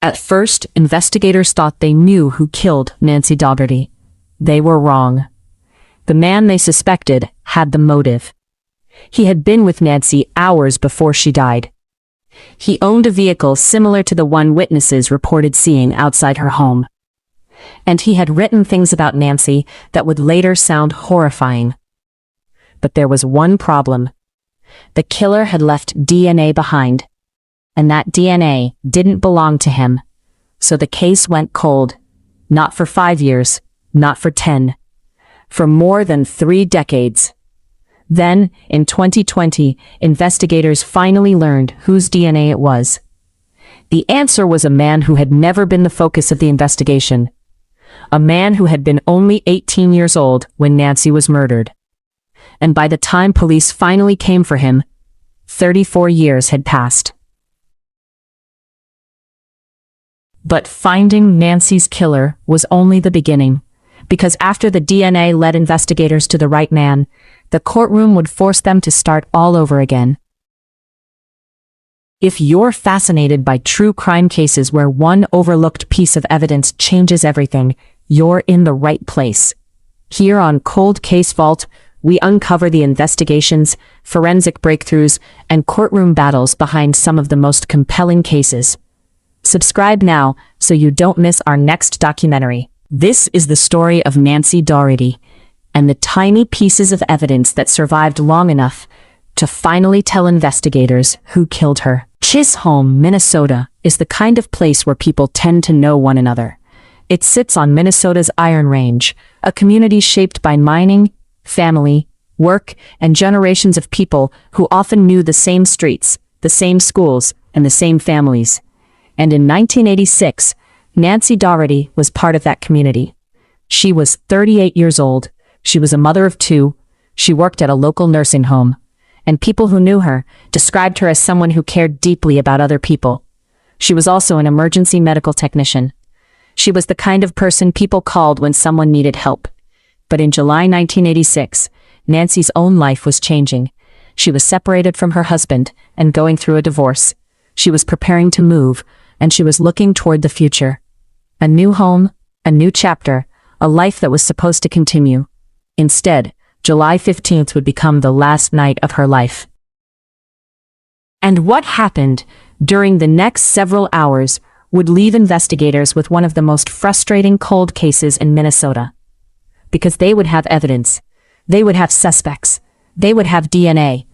At first, investigators thought they knew who killed Nancy Daugherty. They were wrong. The man they suspected had the motive. He had been with Nancy hours before she died. He owned a vehicle similar to the one witnesses reported seeing outside her home. And he had written things about Nancy that would later sound horrifying. But there was one problem. The killer had left DNA behind. And that DNA didn't belong to him. So the case went cold. Not for 5 years, not for 10. For more than 3 decades. Then, in 2020, investigators finally learned whose DNA it was. The answer was a man who had never been the focus of the investigation. A man who had been only 18 years old when Nancy was murdered. And by the time police finally came for him, 34 years had passed. But finding Nancy's killer was only the beginning, because after the DNA led investigators to the right man, the courtroom would force them to start all over again. If you're fascinated by true crime cases where one overlooked piece of evidence changes everything, you're in the right place. Here on Cold Case Vault, we uncover the investigations, forensic breakthroughs, and courtroom battles behind some of the most compelling cases. Subscribe now so you don't miss our next documentary. This is the story of Nancy Daugherty, and the tiny pieces of evidence that survived long enough to finally tell investigators who killed her. Chisholm, Minnesota, is the kind of place where people tend to know one another. It sits on Minnesota's Iron Range, a community shaped by mining, family, work, and generations of people who often knew the same streets, the same schools, and the same families. And in 1986, Nancy Daugherty was part of that community. She was 38 years old. She was a mother of 2. She worked at a local nursing home. And people who knew her described her as someone who cared deeply about other people. She was also an emergency medical technician. She was the kind of person people called when someone needed help. But in July 1986, Nancy's own life was changing. She was separated from her husband and going through a divorce. She was preparing to move, and she was looking toward the future. A new home, a new chapter, a life that was supposed to continue. Instead, July 15th would become the last night of her life. And what happened during the next several hours would leave investigators with one of the most frustrating cold cases in Minnesota. Because they would have evidence. They would have suspects. They would have DNA.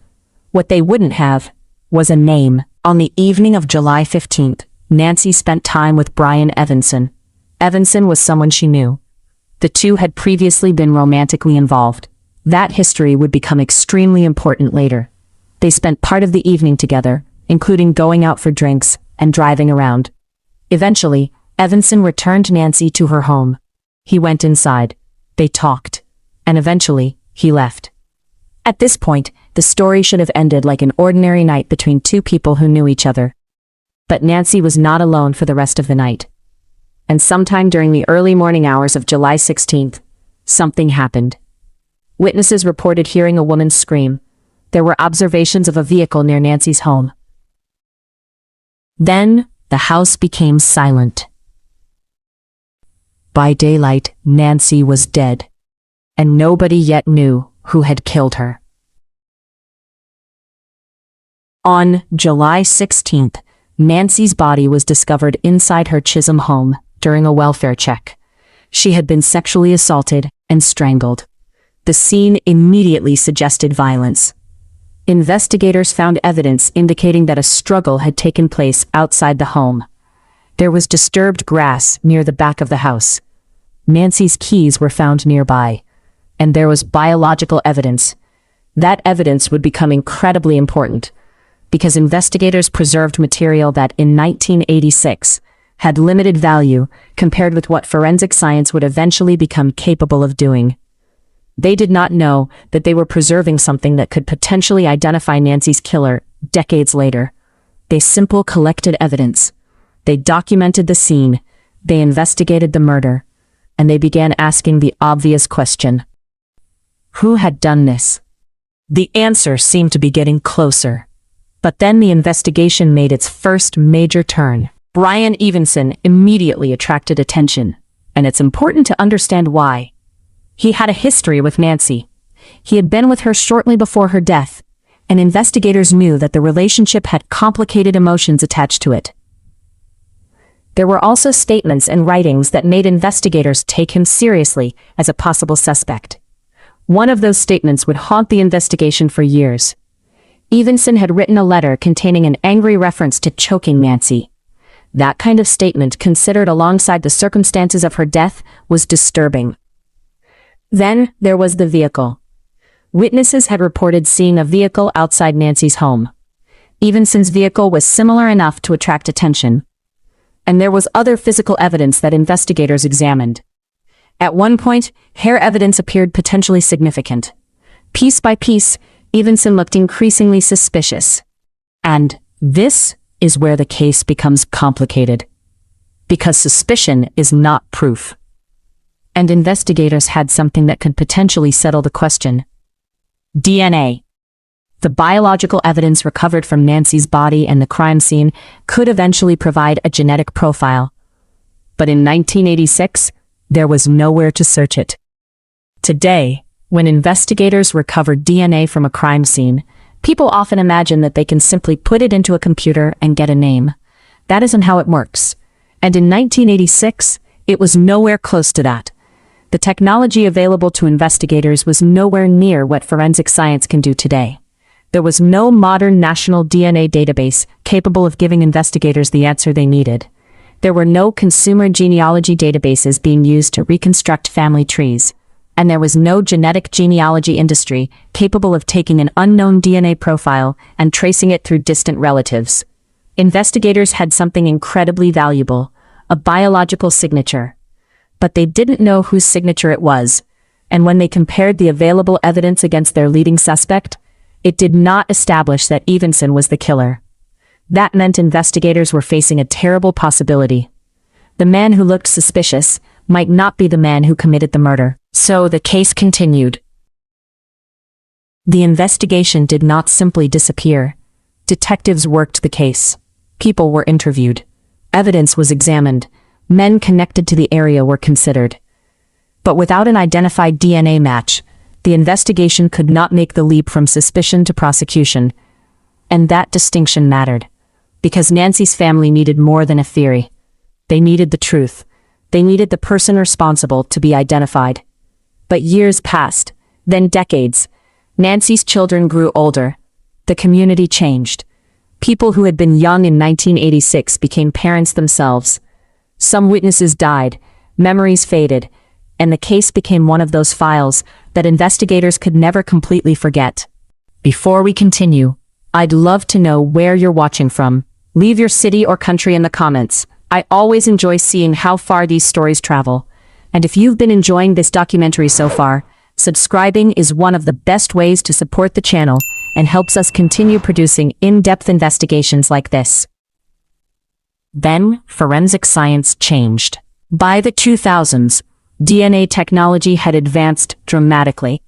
What they wouldn't have was a name. On the evening of July 15th, Nancy spent time with Brian Evanson. Evanson was someone she knew. The two had previously been romantically involved. That history would become extremely important later. They spent part of the evening together, including going out for drinks and driving around. Eventually, Evanson returned Nancy to her home. He went inside. They talked. And eventually, he left. At this point, the story should have ended like an ordinary night between 2 people who knew each other. But Nancy was not alone for the rest of the night. And sometime during the early morning hours of July 16th, something happened. Witnesses reported hearing a woman scream. There were observations of a vehicle near Nancy's home. Then, the house became silent. By daylight, Nancy was dead. And nobody yet knew who had killed her. On July 16th, Nancy's body was discovered inside her Chisholm home during a welfare check. She had been sexually assaulted and strangled. The scene immediately suggested violence. Investigators found evidence indicating that a struggle had taken place outside the home. There was disturbed grass near the back of the house. Nancy's keys were found nearby. And there was biological evidence. That evidence would become incredibly important, because investigators preserved material that in 1986 had limited value compared with what forensic science would eventually become capable of doing. They did not know that they were preserving something that could potentially identify Nancy's killer decades later. They simply collected evidence. They documented the scene. They investigated the murder. And they began asking the obvious question. Who had done this? The answer seemed to be getting closer. But then the investigation made its first major turn. Brian Evenson immediately attracted attention, and it's important to understand why. He had a history with Nancy. He had been with her shortly before her death, and investigators knew that the relationship had complicated emotions attached to it. There were also statements and writings that made investigators take him seriously as a possible suspect. One of those statements would haunt the investigation for years. Evenson had written a letter containing an angry reference to choking Nancy. That kind of statement, considered alongside the circumstances of her death, was disturbing. Then there was the vehicle. Witnesses had reported seeing a vehicle outside Nancy's home. Evenson's vehicle was similar enough to attract attention. And there was other physical evidence that investigators examined. At one point, hair evidence appeared potentially significant. Piece by piece, Evenson looked increasingly suspicious. And this is where the case becomes complicated. Because suspicion is not proof. And investigators had something that could potentially settle the question. DNA. The biological evidence recovered from Nancy's body and the crime scene could eventually provide a genetic profile. But in 1986, there was nowhere to search it. Today, when investigators recover DNA from a crime scene, people often imagine that they can simply put it into a computer and get a name. That isn't how it works. And in 1986, it was nowhere close to that. The technology available to investigators was nowhere near what forensic science can do today. There was no modern national DNA database capable of giving investigators the answer they needed. There were no consumer genealogy databases being used to reconstruct family trees. And there was no genetic genealogy industry capable of taking an unknown DNA profile and tracing it through distant relatives. Investigators had something incredibly valuable, a biological signature. But they didn't know whose signature it was, and when they compared the available evidence against their leading suspect, it did not establish that Evenson was the killer. That meant investigators were facing a terrible possibility. The man who looked suspicious might not be the man who committed the murder. So the case continued. The investigation did not simply disappear. Detectives worked the case. People were interviewed. Evidence was examined. Men connected to the area were considered. But without an identified DNA match, the investigation could not make the leap from suspicion to prosecution. And that distinction mattered. Because Nancy's family needed more than a theory. They needed the truth. They needed the person responsible to be identified. But years passed, then decades. Nancy's children grew older. The community changed. People who had been young in 1986 became parents themselves. Some witnesses died, memories faded, and the case became one of those files that investigators could never completely forget. Before we continue, I'd love to know where you're watching from. Leave your city or country in the comments. I always enjoy seeing how far these stories travel. And if you've been enjoying this documentary so far, subscribing is one of the best ways to support the channel and helps us continue producing in-depth investigations like this. Then, forensic science changed. By the 2000s, DNA technology had advanced dramatically.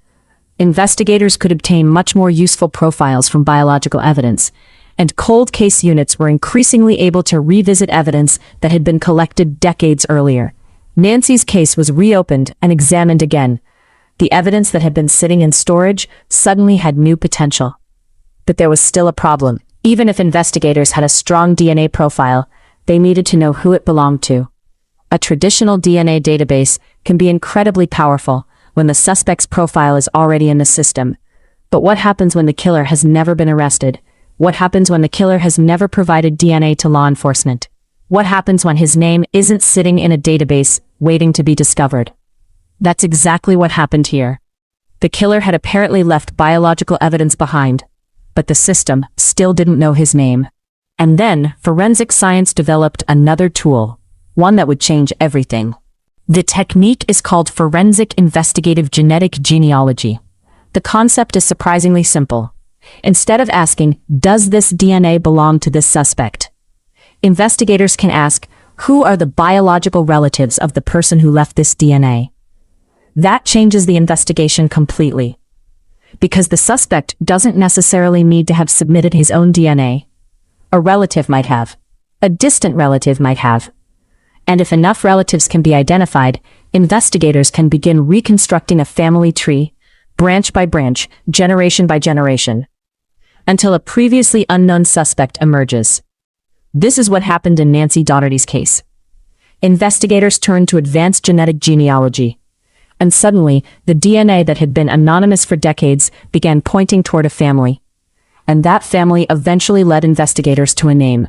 Investigators could obtain much more useful profiles from biological evidence, and cold case units were increasingly able to revisit evidence that had been collected decades earlier. Nancy's case was reopened and examined again. The evidence that had been sitting in storage suddenly had new potential. But there was still a problem. Even if investigators had a strong DNA profile, they needed to know who it belonged to. A traditional DNA database can be incredibly powerful when the suspect's profile is already in the system. But what happens when the killer has never been arrested? What happens when the killer has never provided DNA to law enforcement? What happens when his name isn't sitting in a database waiting to be discovered? That's exactly what happened here. The killer had apparently left biological evidence behind, but the system still didn't know his name. And then forensic science developed another tool, one that would change everything. The technique is called forensic investigative genetic genealogy. The concept is surprisingly simple. Instead of asking, does this DNA belong to this suspect? Investigators can ask, who are the biological relatives of the person who left this DNA? That changes the investigation completely. Because the suspect doesn't necessarily need to have submitted his own DNA. A relative might have. A distant relative might have. And if enough relatives can be identified, investigators can begin reconstructing a family tree, branch by branch, generation by generation, until a previously unknown suspect emerges. This is what happened in Nancy Daugherty's case. Investigators turned to advanced genetic genealogy, and suddenly, the DNA that had been anonymous for decades began pointing toward a family. And that family eventually led investigators to a name.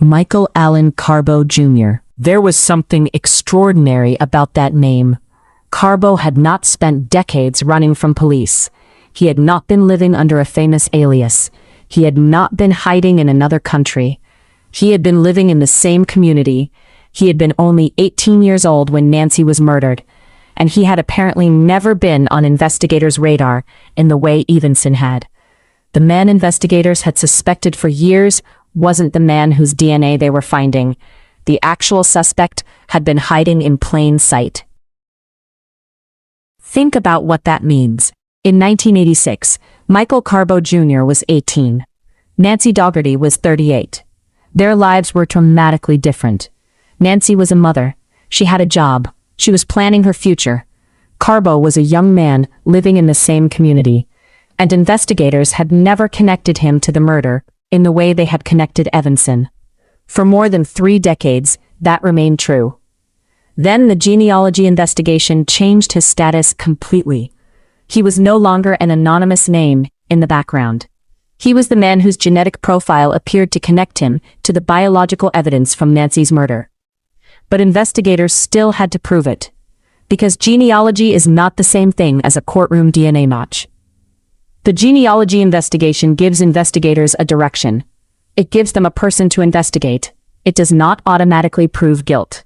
Michael Allan Carbo Jr. There was something extraordinary about that name. Carbo had not spent decades running from police. He had not been living under a famous alias. He had not been hiding in another country. He had been living in the same community. He had been only 18 years old when Nancy was murdered, and he had apparently never been on investigators' radar in the way Evenson had. The man investigators had suspected for years wasn't the man whose DNA they were finding. The actual suspect had been hiding in plain sight. Think about what that means. In 1986, Michael Carbo Jr. was 18. Nancy Daugherty was 38. Their lives were dramatically different. Nancy was a mother. She had a job. She was planning her future. Carbo was a young man living in the same community, and investigators had never connected him to the murder in the way they had connected Evanson. For more than 3 decades, that remained true. Then the genealogy investigation changed his status completely. He was no longer an anonymous name in the background. He was the man whose genetic profile appeared to connect him to the biological evidence from Nancy's murder. But investigators still had to prove it, because genealogy is not the same thing as a courtroom DNA match. The genealogy investigation gives investigators a direction. It gives them a person to investigate. It does not automatically prove guilt.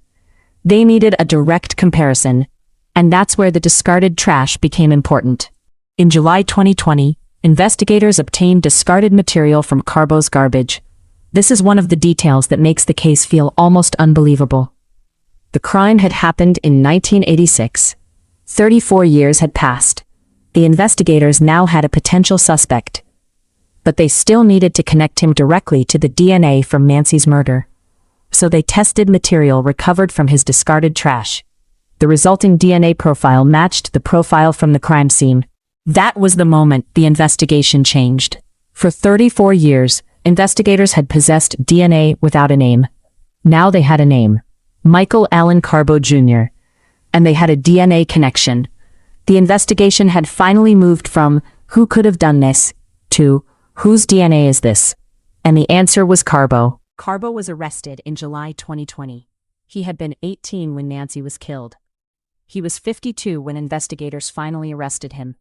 They needed a direct comparison, and that's where the discarded trash became important. In July 2020, investigators obtained discarded material from Carbo's garbage. This is one of the details that makes the case feel almost unbelievable. The crime had happened in 1986. 34 years had passed. The investigators now had a potential suspect, but they still needed to connect him directly to the DNA from Nancy's murder. So they tested material recovered from his discarded trash. The resulting DNA profile matched the profile from the crime scene. That was the moment the investigation changed. For 34 years, investigators had possessed DNA without a name. Now they had a name, Michael Allan Carbo Jr., and they had a DNA connection. The investigation had finally moved from who could have done this to whose DNA is this? And the answer was Carbo. Carbo was arrested in July 2020. He had been 18 when Nancy was killed. He was 52 when investigators finally arrested him.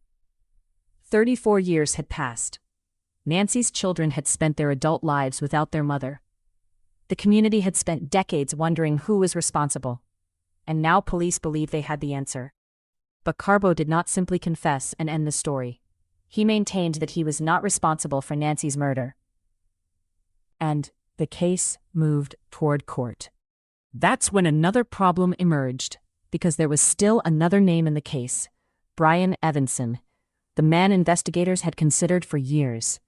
34 years had passed. Nancy's children had spent their adult lives without their mother. The community had spent decades wondering who was responsible. And now police believed they had the answer. But Carbo did not simply confess and end the story. He maintained that he was not responsible for Nancy's murder. And the case moved toward court. That's when another problem emerged, because there was still another name in the case, Brian Evanson, the man investigators had considered for years,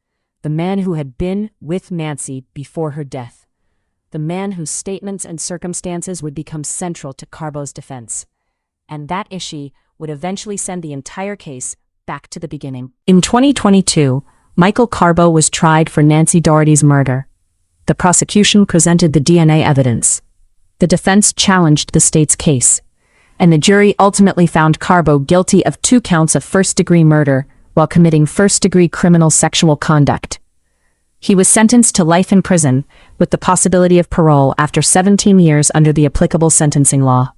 the man who had been with Nancy before her death, the man whose statements and circumstances would become central to Carbo's defense. And that issue would eventually send the entire case back to the beginning. In 2022, Michael Carbo was tried for Nancy Daugherty's murder. The prosecution presented the DNA evidence. The defense challenged the state's case, and the jury ultimately found Carbo guilty of 2 counts of first-degree murder while committing first-degree criminal sexual conduct. He was sentenced to life in prison with the possibility of parole after 17 years under the applicable sentencing law.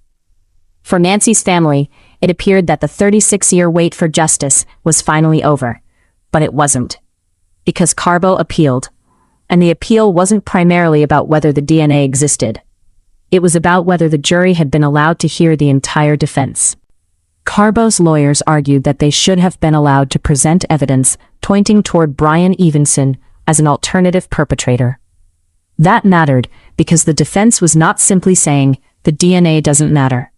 For Nancy's family, it appeared that the 36-year wait for justice was finally over, but it wasn't, because Carbo appealed, and the appeal wasn't primarily about whether the DNA existed. It was about whether the jury had been allowed to hear the entire defense. Carbo's lawyers argued that they should have been allowed to present evidence pointing toward Brian Evanson as an alternative perpetrator. That mattered because the defense was not simply saying the DNA doesn't matter.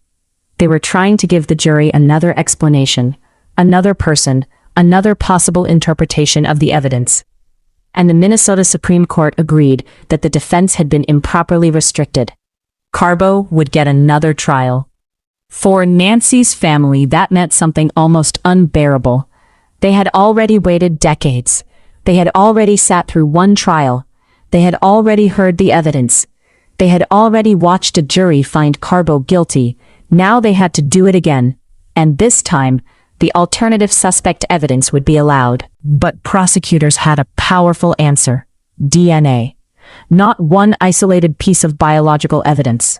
They were trying to give the jury another explanation, another person, another possible interpretation of the evidence. and the Minnesota Supreme Court agreed that the defense had been improperly restricted. Carbo would get another trial. For Nancy's family, that meant something almost unbearable. They had already waited decades. They had already sat through one trial. They had already heard the evidence. They had already watched a jury find Carbo guilty. Now they had to do it again. And this time, the alternative suspect evidence would be allowed. But prosecutors had a powerful answer: DNA. Not one isolated piece of biological evidence.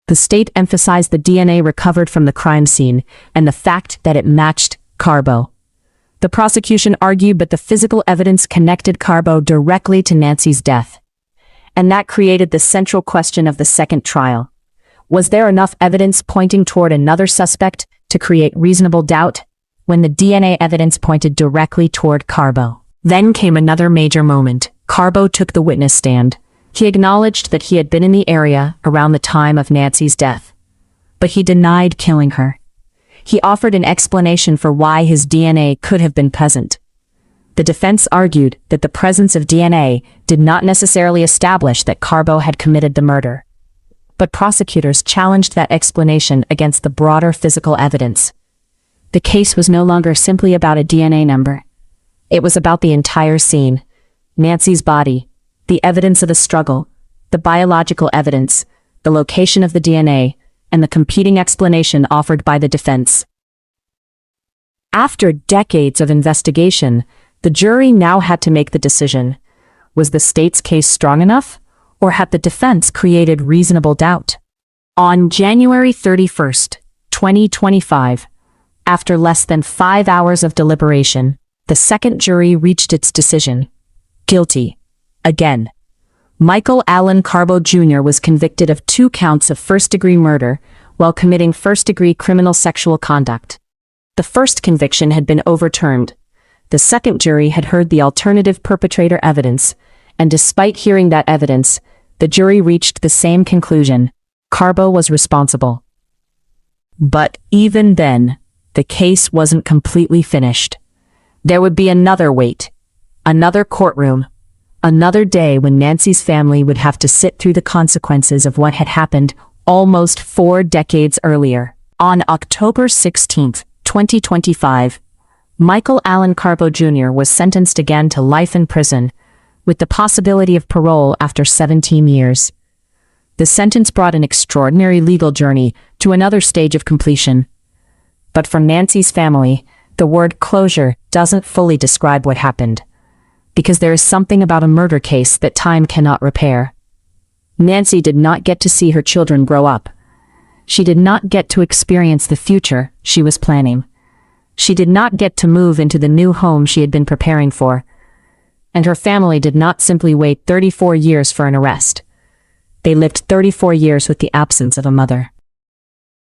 The state emphasized the DNA recovered from the crime scene and the fact that it matched Carbo. The prosecution argued that the physical evidence connected Carbo directly to Nancy's death. And that created the central question of the second trial. Was there enough evidence pointing toward another suspect to create reasonable doubt when the DNA evidence pointed directly toward Carbo? Then came another major moment. Carbo took the witness stand. He acknowledged that he had been in the area around the time of Nancy's death. But he denied killing her. He offered an explanation for why his DNA could have been present. The defense argued that the presence of DNA did not necessarily establish that Carbo had committed the murder. But prosecutors challenged that explanation against the broader physical evidence. The case was no longer simply about a DNA number. It was about the entire scene: Nancy's body, the evidence of the struggle, the biological evidence, the location of the DNA, and the competing explanation offered by the defense. After decades of investigation, the jury now had to make the decision: was the state's case strong enough, or had the defense created reasonable doubt? On January 31st, 2025, after less than 5 hours of deliberation, the second jury reached its decision: guilty. Again. Michael Allan Carbo Jr. was convicted of 2 counts of first-degree murder while committing first-degree criminal sexual conduct. The first conviction had been overturned. The second jury had heard the alternative perpetrator evidence, and despite hearing that evidence, the jury reached the same conclusion: Carbo was responsible. But even then, the case wasn't completely finished. There would be another wait, another courtroom, another day when Nancy's family would have to sit through the consequences of what had happened almost 4 decades earlier. On October 16, 2025, Michael Allan Carbo Jr. was sentenced again to life in prison, with the possibility of parole after 17 years. The sentence brought an extraordinary legal journey to another stage of completion. But for Nancy's family, the word closure doesn't fully describe what happened, because there is something about a murder case that time cannot repair. Nancy did not get to see her children grow up. She did not get to experience the future she was planning. She did not get to move into the new home she had been preparing for. And her family did not simply wait 34 years for an arrest. They lived 34 years with the absence of a mother.